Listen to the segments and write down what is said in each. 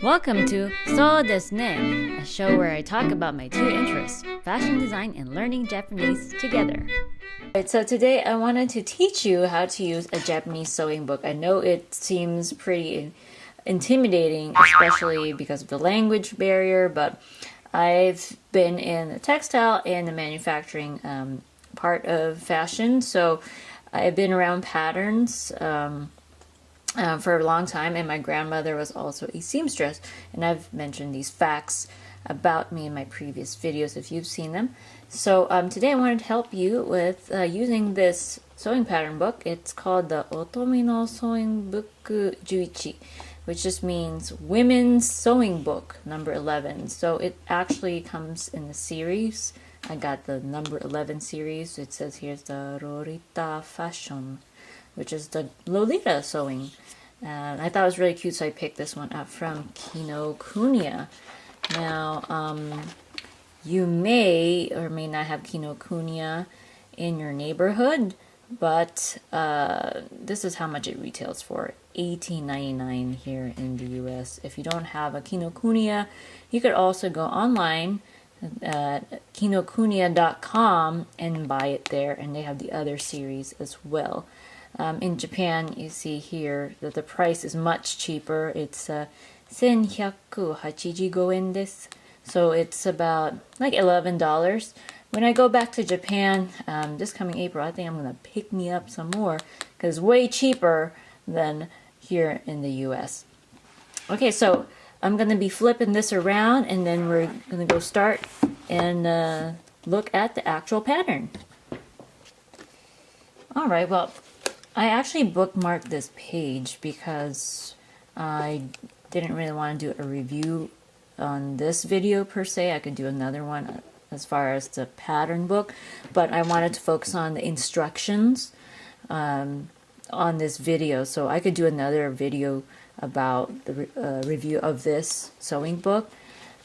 Welcome to そうですね, a show where I talk about my two interests, fashion design and learning Japanese together. Alright, so today I wanted to teach you how to use a Japanese sewing book. I know it seems pretty intimidating, especially because of the language barrier, but I've been in the textile and the manufacturing part of fashion, so I've been around patterns for a long time, and my grandmother was also a seamstress, and I've mentioned these facts about me in my previous videos if you've seen them. So today I wanted to help you with using this sewing pattern book. It's called the Otomi no Sewing Book 11, which just means Women's Sewing Book number 11. So it actually comes in the series. I got the number 11 series. It says here's the Lolita Fashion, which is the Lolita sewing. I thought it was really cute, so I picked this one up from Kinokuniya. Now, you may or may not have Kinokuniya in your neighborhood, but this is how much it retails for, $18.99 here in the US. If you don't have a Kinokuniya, you could also go online at kinokuniya.com and buy it there, and they have the other series as well. In Japan, you see here that the price is much cheaper. It's 1185 yen desu. So it's about like $11. When I go back to Japan this coming April, I think I'm going to pick me up some more because it's way cheaper than here in the US. Okay, so I'm going to be flipping this around, and then we're going to go start and look at the actual pattern. All right, well, I actually bookmarked this page because I didn't really want to do a review on this video per se. I could do another one as far as the pattern book, but I wanted to focus on the instructions on this video. So I could do another video about the review of this sewing book.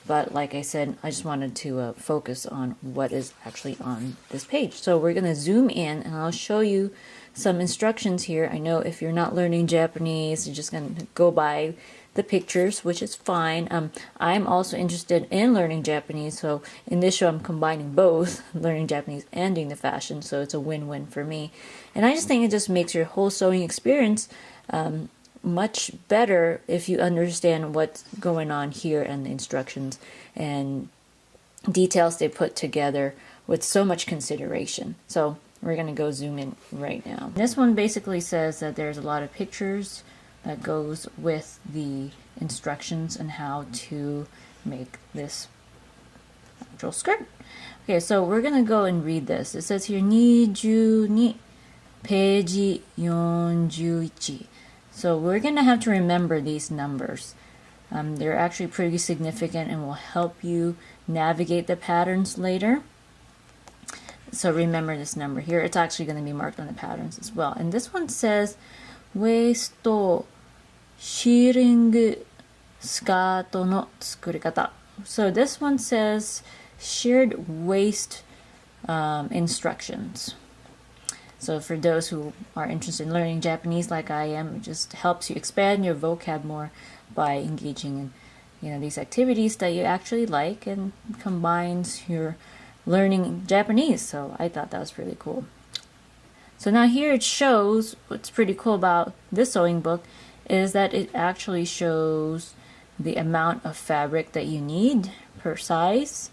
But like I said, I just wanted to focus on what is actually on this page. So we're going to zoom in and I'll show you some instructions here. I know if you're not learning Japanese, you're just going to go by the pictures, which is fine. I'm also interested in learning Japanese, so in this show I'm combining both, learning Japanese and doing the fashion, so it's a win-win for me. And I just think it just makes your whole sewing experience much better if you understand what's going on here and the instructions and details they put together with so much consideration. So we're going to go zoom in right now. This one basically says that there's a lot of pictures that goes with the instructions on how to make this actual skirt. Okay, so we're going to go and read this. It says here 22 page 41. So we're going to have to remember these numbers. They're actually pretty significant and will help you navigate the patterns later. So remember this number here. It's actually going to be marked on the patterns as well. And this one says waist shearing skirt no tsukurikata. So this one says sheared waist instructions. So for those who are interested in learning Japanese like I am, it just helps you expand your vocab more by engaging in these activities that you actually like and combines your learning Japanese. So I thought that was pretty cool. So now here it shows what's pretty cool about this sewing book is that it actually shows the amount of fabric that you need per size.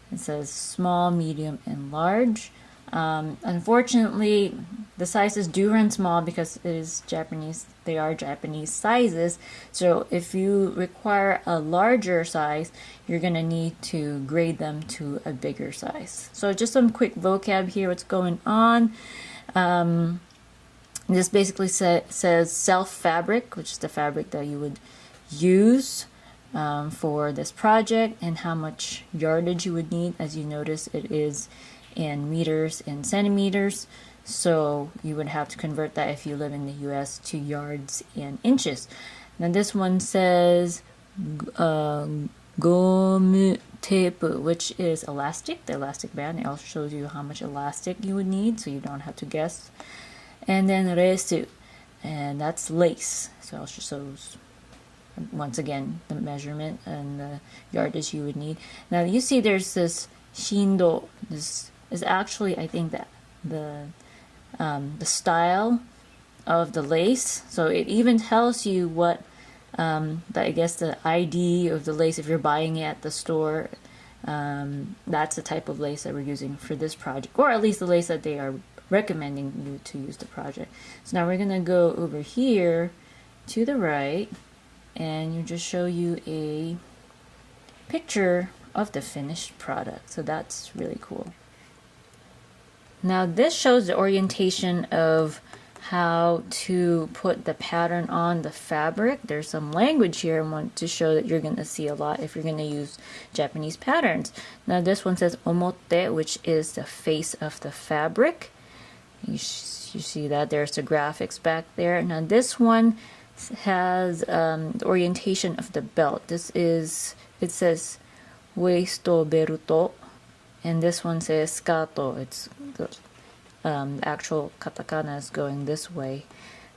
It says small, medium, and large. Unfortunately, the sizes do run small because it is Japanese. They are Japanese sizes. So if you require a larger size, you're going to need to grade them to a bigger size. So just some quick vocab here, what's going on. This basically says self fabric, which is the fabric that you would use for this project, and how much yardage you would need. As you notice, it is in meters and centimeters, so you would have to convert that if you live in the US to yards and inches. Now this one says gomu tape, which is elastic, the elastic band. It also shows you how much elastic you would need, so you don't have to guess. And then resu, and that's lace. So it also shows once again, the measurement and the yardage you would need. Now you see there's this shindo. This is actually, I think, that the style of the lace. So it even tells you what I guess the ID of the lace if you're buying it at the store. That's the type of lace that we're using for this project, or at least the lace that they are recommending you to use the project. So now we're gonna go over here to the right and you just show you a picture of the finished product. So that's really cool. Now this shows the orientation of how to put the pattern on the fabric. There's some language here I want to show that you're going to see a lot if you're going to use Japanese patterns. Now this one says omote, which is the face of the fabric. You see that there's the graphics back there. Now this one has the orientation of the belt. It says waisto beruto, and this one says skato. It's the actual katakana is going this way,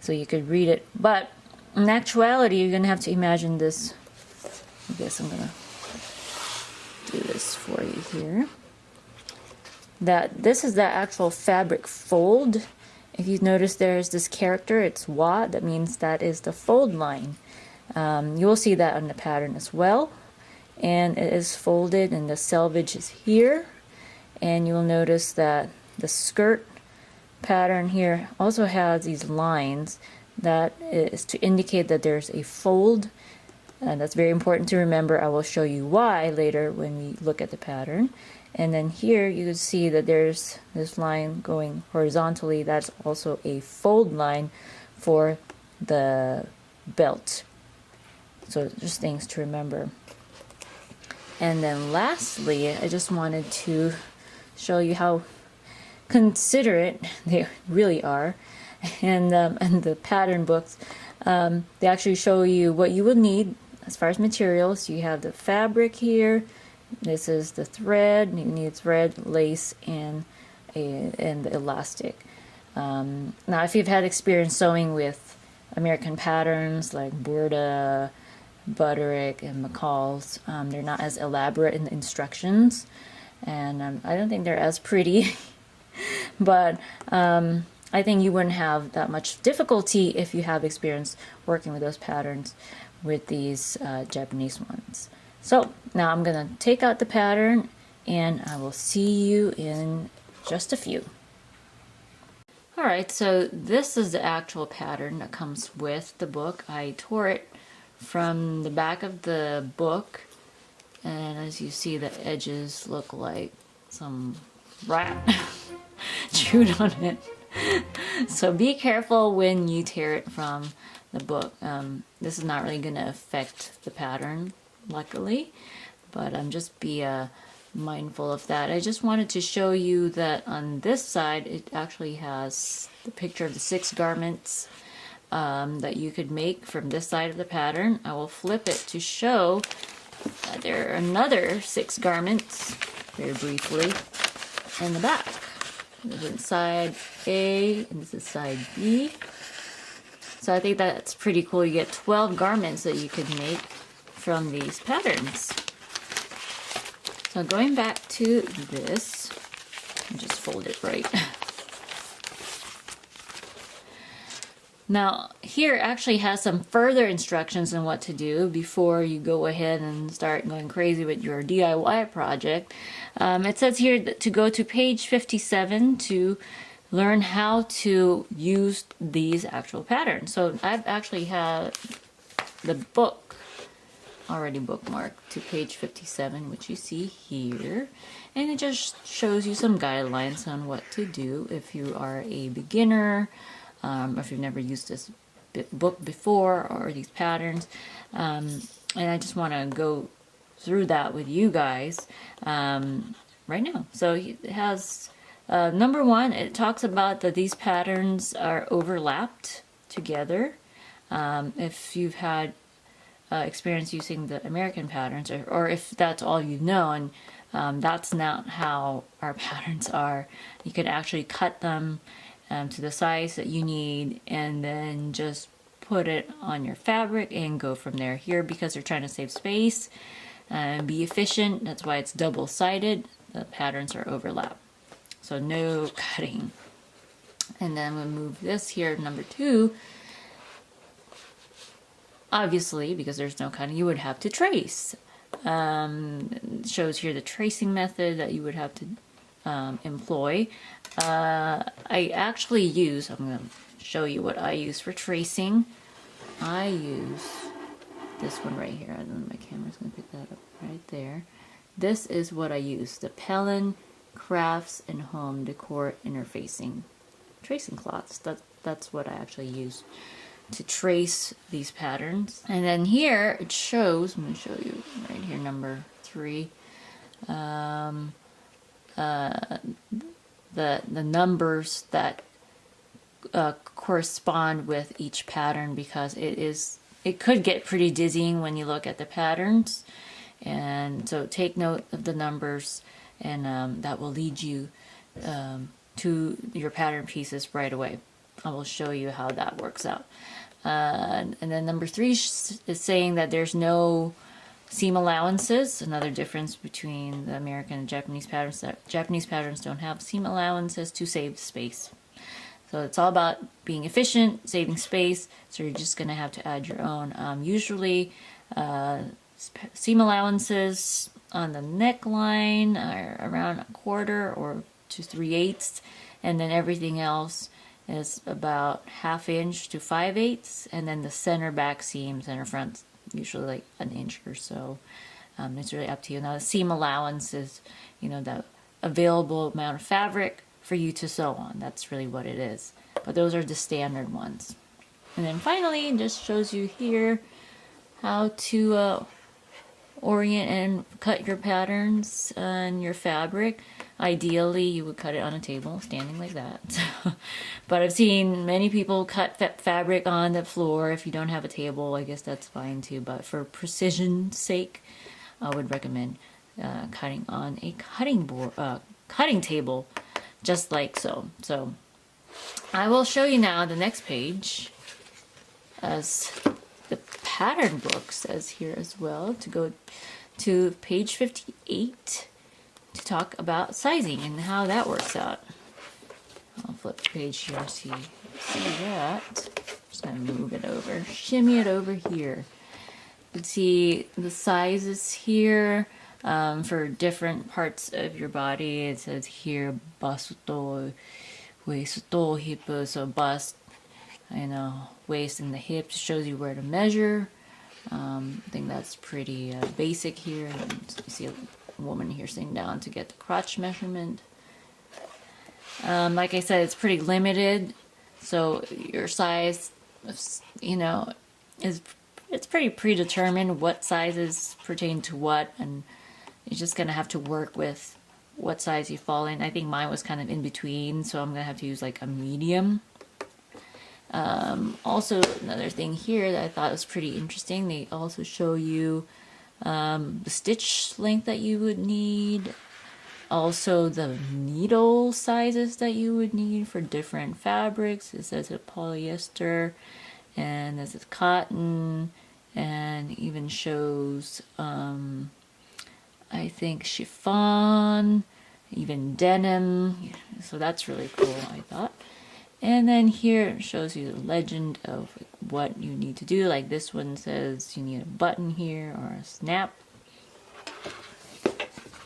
so you could read it. But in actuality, you're gonna have to imagine this. I guess I'm gonna do this for you here. That this is the actual fabric fold. If you notice, there's this character. It's wa. That means that is the fold line. You will see that on the pattern as well. And it is folded, and the selvage is here. And you will notice that the skirt pattern here also has these lines. That is to indicate that there's a fold, and that's very important to remember. I will show you why later when we look at the pattern. And then here you can see that there's this line going horizontally. That's also a fold line for the belt. So just things to remember. And then lastly, I just wanted to show you how considerate they really are. And the pattern books, they actually show you what you will need as far as materials. You have the fabric here. This is the thread. You need thread, lace, and the elastic. Now, if you've had experience sewing with American patterns like Burda, Butterick, and McCall's, they're not as elaborate in the instructions, and I don't think they're as pretty. But I think you wouldn't have that much difficulty if you have experience working with those patterns with these Japanese ones. So now I'm going to take out the pattern and I will see you in just a few. Alright, so this is the actual pattern that comes with the book. I tore it from the back of the book, and as you see, the edges look like some rat chewed on it. So be careful when you tear it from the book. This is not really going to affect the pattern, luckily, but just be mindful of that. I just wanted to show you that on this side it actually has the picture of the 6 garments that you could make from this side of the pattern. I will flip it to show that there are another 6 garments, very briefly, in the back. This is side A and this is side B. So I think that's pretty cool. You get 12 garments that you could make from these patterns. So going back to this, I'll just fold it right. Now here actually has some further instructions on what to do before you go ahead and start going crazy with your DIY project. It says here to go to page 57 to learn how to use these actual patterns. So I've actually had the book already bookmarked to page 57, which you see here, and it just shows you some guidelines on what to do if you are a beginner, if you've never used this book before or these patterns, and I just want to go through that with you guys right now. So it has number 1, it talks about that these patterns are overlapped together. If you've had experience using the American patterns, or if that's all you know, and that's not how our patterns are. You can actually cut them to the size that you need and then just put it on your fabric and go from there. Here, because they're trying to save space and be efficient, that's why it's double-sided. The patterns are overlap, so no cutting. And then we'll move this here, number 2. Obviously, because there's no cutting, you would have to trace. It shows here the tracing method that you would have to employ. I actually use, I'm going to show you what I use for tracing. I use this one right here. I don't know, my camera's going to pick that up right there. This is what I use, the Pellin Crafts and Home Decor Interfacing Tracing Cloths. That's what I actually use to trace these patterns. And then here it shows, I'm going to show you right here, number 3, the numbers that correspond with each pattern, because it could get pretty dizzying when you look at the patterns. And so take note of the numbers, and that will lead you to your pattern pieces right away. I will show you how that works out. And then number 3 is saying that there's no seam allowances. Another difference between the American and Japanese patterns, that Japanese patterns don't have seam allowances to save space. So it's all about being efficient, saving space, so you're just going to have to add your own. Usually seam allowances on the neckline are around 1/4 or to 3/8, and then everything else is about 1/2 inch to 5/8, and then the center back seam, center front, usually like 1 inch or so. It's really up to you. Now the seam allowance is, the available amount of fabric for you to sew on. That's really what it is. But those are the standard ones. And then finally, it just shows you here how to orient and cut your patterns on your fabric. Ideally, you would cut it on a table, standing like that. But I've seen many people cut fabric on the floor. If you don't have a table, I guess that's fine too. But for precision's sake, I would recommend cutting on a cutting table, just like so. So I will show you now the next page, as the pattern book says here as well, to go to page 58 to talk about sizing and how that works out. I'll flip the page here so you see that. Just gonna move it over, shimmy it over here. You can see the sizes here for different parts of your body. It says here basto, waist, hip, so bust, waist and the hips, shows you where to measure. I think that's pretty basic here. And you see a woman here sitting down to get the crotch measurement. Like I said, it's pretty limited, so your size, it's pretty predetermined what sizes pertain to what, and you're just gonna have to work with what size you fall in. I think mine was kind of in between, so I'm gonna have to use like a medium. Also, another thing here that I thought was pretty interesting, they also show you the stitch length that you would need, also the needle sizes that you would need for different fabrics. It says a polyester, and this is cotton, and even shows I think chiffon, even denim. So that's really cool, I thought. And then here it shows you the legend of what you need to do. Like this one says you need a button here or a snap,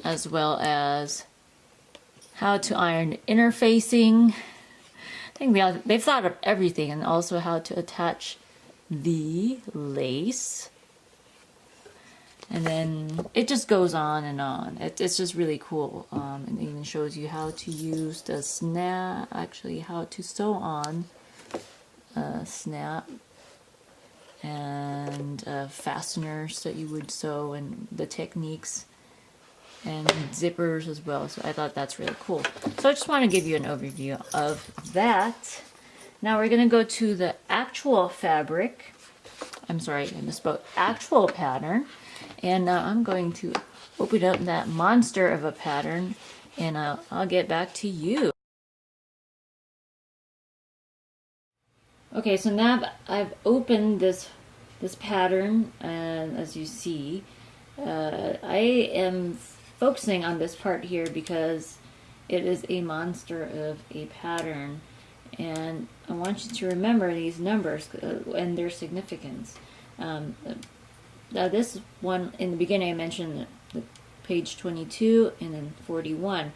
as well as how to iron interfacing. I think they've thought of everything, and also how to attach the lace. And then it just goes on and on. It's just really cool. And it even shows you how to use the snap, actually how to sew on a snap, and fasteners that you would sew, and the techniques, and zippers as well. So I thought that's really cool. So I just want to give you an overview of that. Now we're going to go to the actual fabric. I'm sorry, I misspoke. Actual pattern. And I'm going to open up that monster of a pattern, and I'll get back to you. Okay, so now I've opened this pattern, and as you see, I am focusing on this part here because it is a monster of a pattern, and I want you to remember these numbers and their significance. Now this one, in the beginning I mentioned the page 22 and then 41.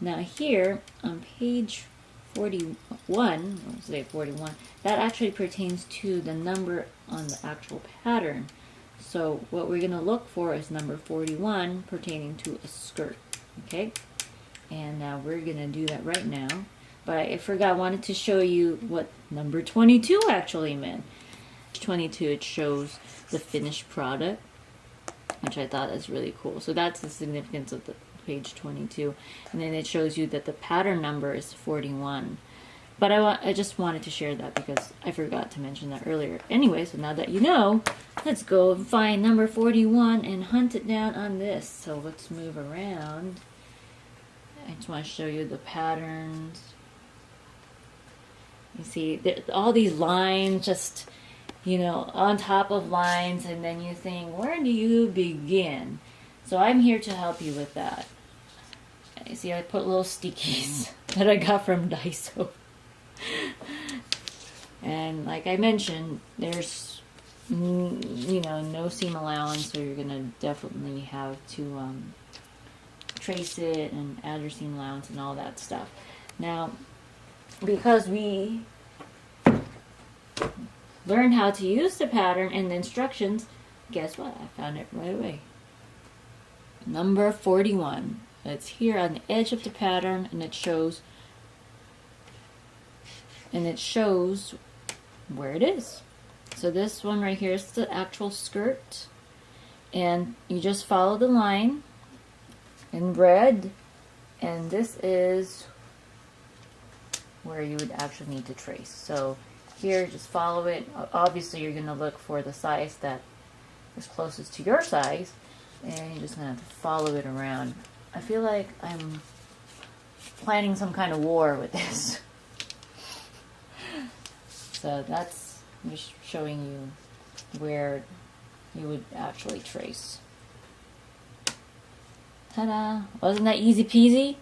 Now here on page 41, I'll say 41, that actually pertains to the number on the actual pattern. So what we're going to look for is number 41 pertaining to a skirt. Okay? And now we're going to do that right now. But I forgot, I wanted to show you what number 22 actually meant. 22, it shows the finished product, which I thought is really cool. So that's the significance of the page 22, and then it shows you that the pattern number is 41. But I just wanted to share that because I forgot to mention that earlier. Anyway, so now that you know, let's go and find number 41 and hunt it down on this. So let's move around. I just want to show you the patterns. You see all these lines just, you know, on top of lines, and then you think, where do you begin? So I'm here to help you with that. You see, I put little stickies that I got from Daiso. And like I mentioned, there's, you know, no seam allowance, so you're going to definitely have to trace it and add your seam allowance and all that stuff. Now, because we learned how to use the pattern and the instructions, guess what? I found it right away. Number 41. It's here on the edge of the pattern, and it shows where it is. So this one right here is the actual skirt, and you just follow the line in red, and this is where you would actually need to trace. So here, just follow it. Obviously you're going to look for the size that is closest to your size, and you're just going to follow it around. I feel like I'm planning some kind of war with this. So that's just showing you where you would actually trace. Ta-da! Wasn't that easy peasy?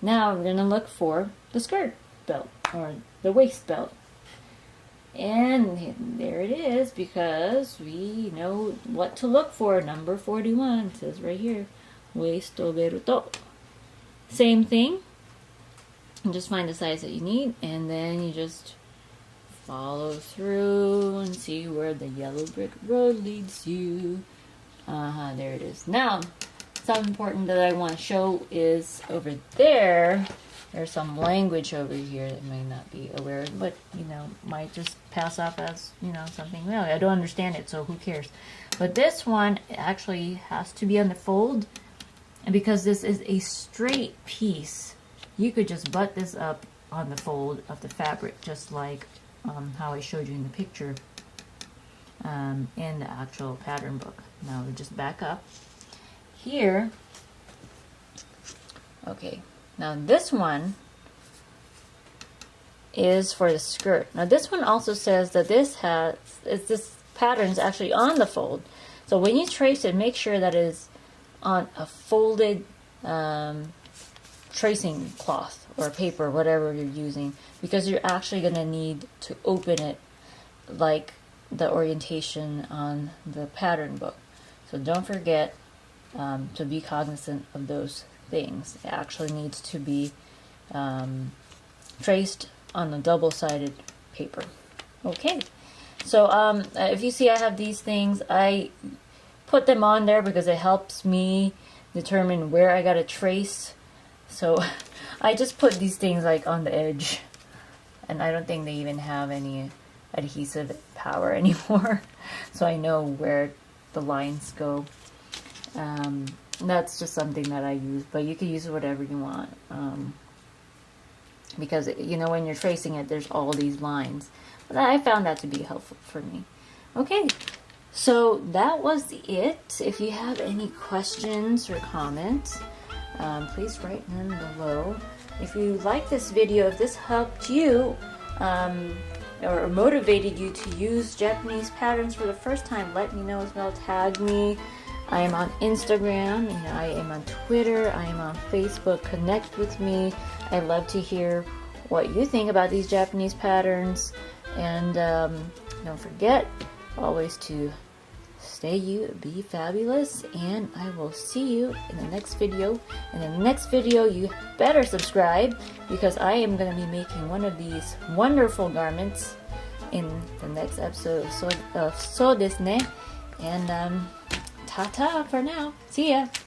Now we're going to look for the skirt belt, or the waist belt. And there it is, because we know what to look for. Number 41, it says right here, waist oberuto. Same thing. You just find the size that you need, and then you just follow through and see where the yellow brick road leads you. There it is. Now, something important that I want to show is over there. There's some language over here that may not be aware of, but, you know, might just pass off as, you know, something, well, I don't understand it, so who cares. But this one actually has to be on the fold, and because this is a straight piece, you could just butt this up on the fold of the fabric, just like how I showed you in the picture in the actual pattern book. Now we just back up. Here, okay. Now this one is for the skirt. Now this one also says that this pattern is actually on the fold. So when you trace it, make sure that it is on a folded tracing cloth or paper, whatever you're using, because you're actually going to need to open it like the orientation on the pattern book. So don't forget to be cognizant of those things. It actually needs to be traced on a double-sided paper. Okay, so if you see I have these things, I put them on there because it helps me determine where I gotta trace. So I just put these things like on the edge, and I don't think they even have any adhesive power anymore, so I know where the lines go. That's just something that I use, but you can use whatever you want, because, you know, when you're tracing it, there's all these lines. But I found that to be helpful for me. Okay, so that was it. If you have any questions or comments, please write them below. If you like this video, if this helped you, or motivated you to use Japanese patterns for the first time, let me know as well. Tag me. I am on Instagram, I am on Twitter, I am on Facebook. Connect with me. I love to hear what you think about these Japanese patterns. And don't forget always to stay you, be fabulous, and I will see you in the next video. In the next video, you better subscribe because I am going to be making one of these wonderful garments in the next episode of So Desu Ne. And ta-ta for now. See ya!